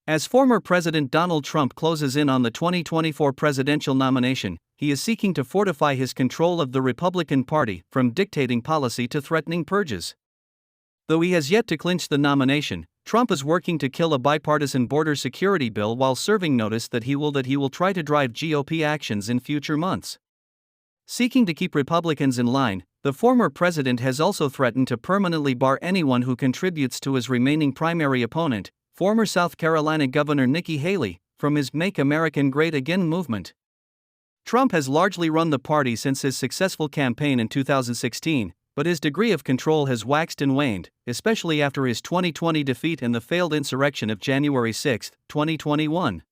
As former President Donald Trump closes in on the 2024 presidential nomination, he is seeking to fortify his control of the Republican Party, from dictating policy to threatening purges. Though he has yet to clinch the nomination, Trump is working to kill a bipartisan border security bill while serving notice that he will try to drive GOP actions in future months. Seeking to keep Republicans in line, the former president has also threatened to permanently bar anyone who contributes to his remaining primary opponent, former South Carolina Governor Nikki Haley, from his Make America Great Again movement. Trump has largely run the party since his successful campaign in 2016, but his degree of control has waxed and waned, especially after his 2020 defeat in the failed insurrection of January 6, 2021.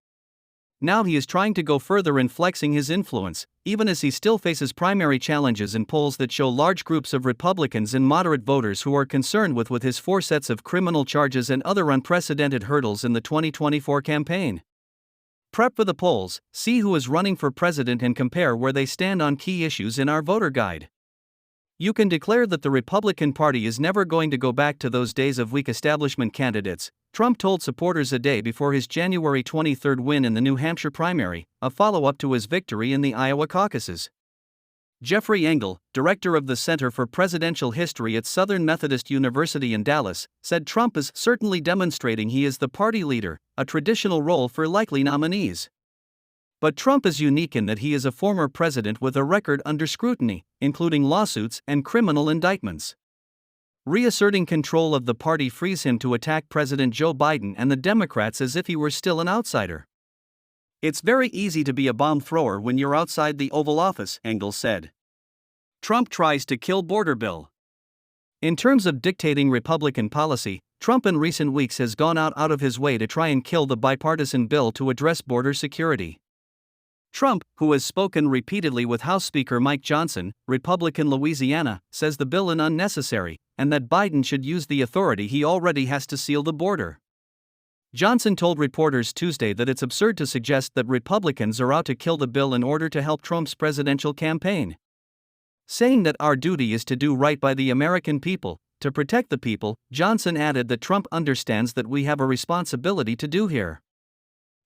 Now he is trying to go further in flexing his influence, even as he still faces primary challenges in polls that show large groups of Republicans and moderate voters who are concerned with his 4 sets of criminal charges and other unprecedented hurdles in the 2024 campaign. Prep for the polls, see who is running for president and compare where they stand on key issues in our voter guide. You can declare that the Republican Party is never going to go back to those days of weak establishment candidates, Trump told supporters a day before his January 23 win in the New Hampshire primary, a follow-up to his victory in the Iowa caucuses. Jeffrey Engel, director of the Center for Presidential History at Southern Methodist University in Dallas, said Trump is certainly demonstrating he is the party leader, a traditional role for likely nominees. But Trump is unique in that he is a former president with a record under scrutiny, including lawsuits and criminal indictments. Reasserting control of the party frees him to attack President Joe Biden and the Democrats as if he were still an outsider. It's very easy to be a bomb thrower when you're outside the Oval Office, Engel said. Trump tries to kill border bill. In terms of dictating Republican policy, Trump in recent weeks has gone out of his way to try and kill the bipartisan bill to address border security. Trump, who has spoken repeatedly with House Speaker Mike Johnson, Republican Louisiana, says the bill is unnecessary, and that Biden should use the authority he already has to seal the border. Johnson told reporters Tuesday that it's absurd to suggest that Republicans are out to kill the bill in order to help Trump's presidential campaign. Saying that our duty is to do right by the American people, to protect the people, Johnson added that Trump understands that we have a responsibility to do here.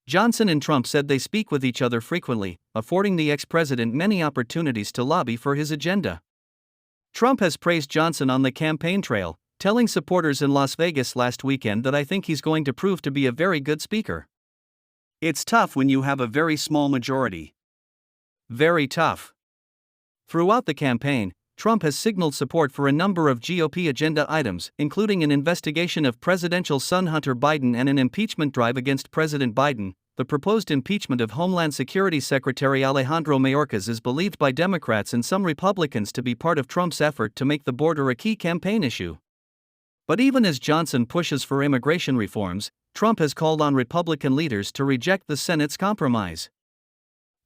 Johnson and Trump said they speak with each other frequently, affording the ex-president many opportunities to lobby for his agenda. Trump has praised Johnson on the campaign trail, telling supporters in Las Vegas last weekend that I think he's going to prove to be a very good speaker. It's tough when you have a very small majority. Very tough. Throughout the campaign, Trump has signaled support for a number of GOP agenda items, including an investigation of presidential son Hunter Biden and an impeachment drive against President Biden. The proposed impeachment of Homeland Security Secretary Alejandro Mayorkas is believed by Democrats and some Republicans to be part of Trump's effort to make the border a key campaign issue. But even as Johnson pushes for immigration reforms, Trump has called on Republican leaders to reject the Senate's compromise.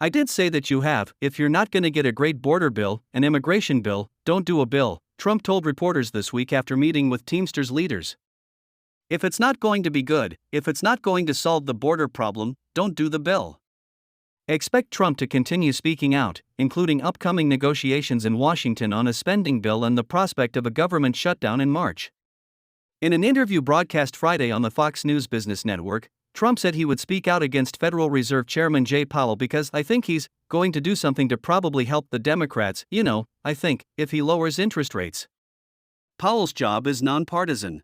I did say that if you're not going to get a great border bill, an immigration bill, don't do a bill, Trump told reporters this week after meeting with Teamsters leaders. If it's not going to be good, if it's not going to solve the border problem, don't do the bill. Expect Trump to continue speaking out, including upcoming negotiations in Washington on a spending bill and the prospect of a government shutdown in March. In an interview broadcast Friday on the Fox News Business Network, Trump said he would speak out against Federal Reserve Chairman Jay Powell because I think he's going to do something to probably help the Democrats, I think, if he lowers interest rates. Powell's job is nonpartisan.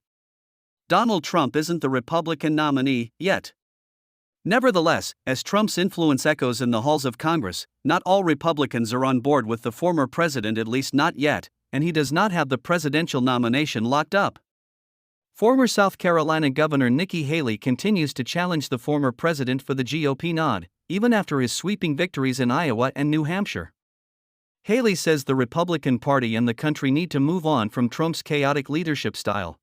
Donald Trump isn't the Republican nominee yet. Nevertheless, as Trump's influence echoes in the halls of Congress, not all Republicans are on board with the former president, at least not yet, and he does not have the presidential nomination locked up. Former South Carolina Governor Nikki Haley continues to challenge the former president for the GOP nod, even after his sweeping victories in Iowa and New Hampshire. Haley says the Republican Party and the country need to move on from Trump's chaotic leadership style.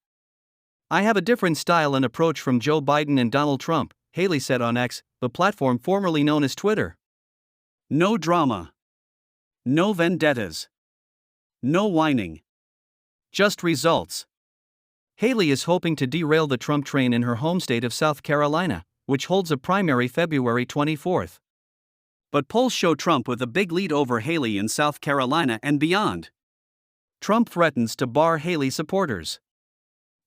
I have a different style and approach from Joe Biden and Donald Trump, Haley said on X, the platform formerly known as Twitter. No drama. No vendettas. No whining. Just results. Haley is hoping to derail the Trump train in her home state of South Carolina, which holds a primary February 24. But polls show Trump with a big lead over Haley in South Carolina and beyond. Trump threatens to bar Haley supporters.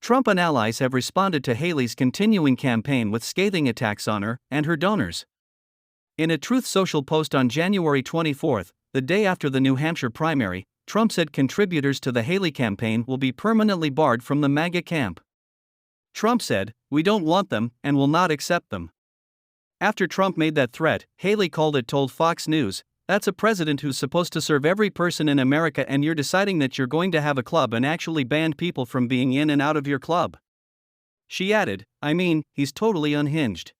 Trump and allies have responded to Haley's continuing campaign with scathing attacks on her and her donors. In a Truth Social post on January 24, the day after the New Hampshire primary, Trump said contributors to the Haley campaign will be permanently barred from the MAGA camp. Trump said, "We don't want them and will not accept them." After Trump made that threat, Haley told Fox News, "That's a president who's supposed to serve every person in America, and you're deciding that you're going to have a club and actually ban people from being in and out of your club." She added, "I mean, he's totally unhinged."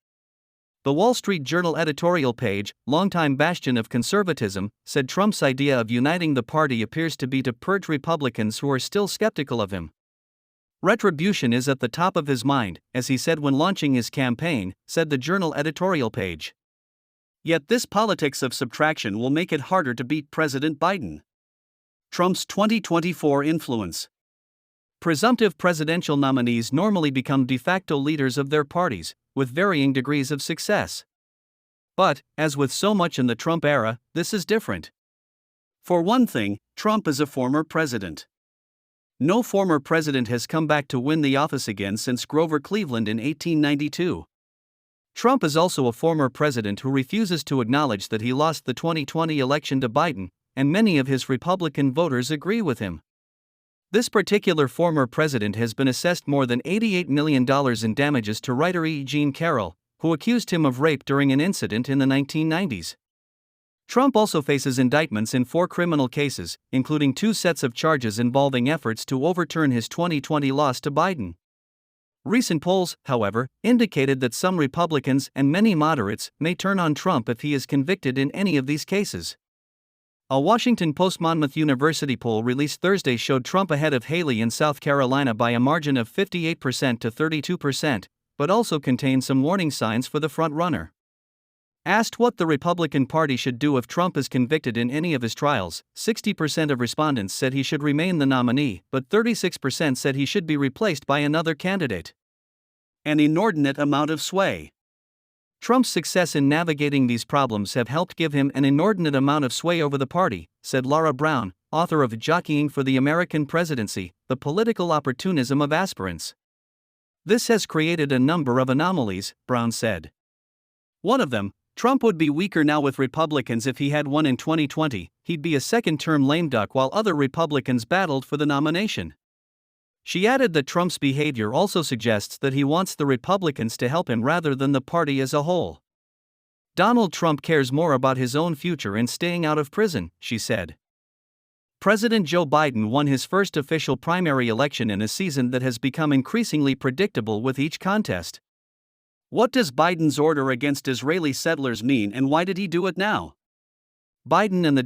The Wall Street Journal editorial page, longtime bastion of conservatism, said Trump's idea of uniting the party appears to be to purge Republicans who are still skeptical of him. "Retribution is at the top of his mind," as he said when launching his campaign, said the Journal editorial page. Yet this politics of subtraction will make it harder to beat President Biden. Trump's 2024 influence. Presumptive presidential nominees normally become de facto leaders of their parties, with varying degrees of success. But, as with so much in the Trump era, this is different. For one thing, Trump is a former president. No former president has come back to win the office again since Grover Cleveland in 1892. Trump is also a former president who refuses to acknowledge that he lost the 2020 election to Biden, and many of his Republican voters agree with him. This particular former president has been assessed more than $88 million in damages to writer E. Jean Carroll, who accused him of rape during an incident in the 1990s. Trump also faces indictments in 4 criminal cases, including 2 sets of charges involving efforts to overturn his 2020 loss to Biden. Recent polls, however, indicated that some Republicans and many moderates may turn on Trump if he is convicted in any of these cases. A Washington Post Monmouth University poll released Thursday showed Trump ahead of Haley in South Carolina by a margin of 58% to 32%, but also contained some warning signs for the frontrunner. Asked what the Republican Party should do if Trump is convicted in any of his trials, 60% of respondents said he should remain the nominee, but 36% said he should be replaced by another candidate. An inordinate amount of sway. Trump's success in navigating these problems have helped give him an inordinate amount of sway over the party, said Laura Brown, author of Jockeying for the American Presidency, The Political Opportunism of Aspirants. This has created a number of anomalies, Brown said. One of them, Trump would be weaker now with Republicans if he had won in 2020, he'd be a second-term lame duck while other Republicans battled for the nomination. She added that Trump's behavior also suggests that he wants the Republicans to help him rather than the party as a whole. Donald Trump cares more about his own future and staying out of prison, she said. President Joe Biden won his first official primary election in a season that has become increasingly predictable with each contest. What does Biden's order against Israeli settlers mean, and why did he do it now? Biden and the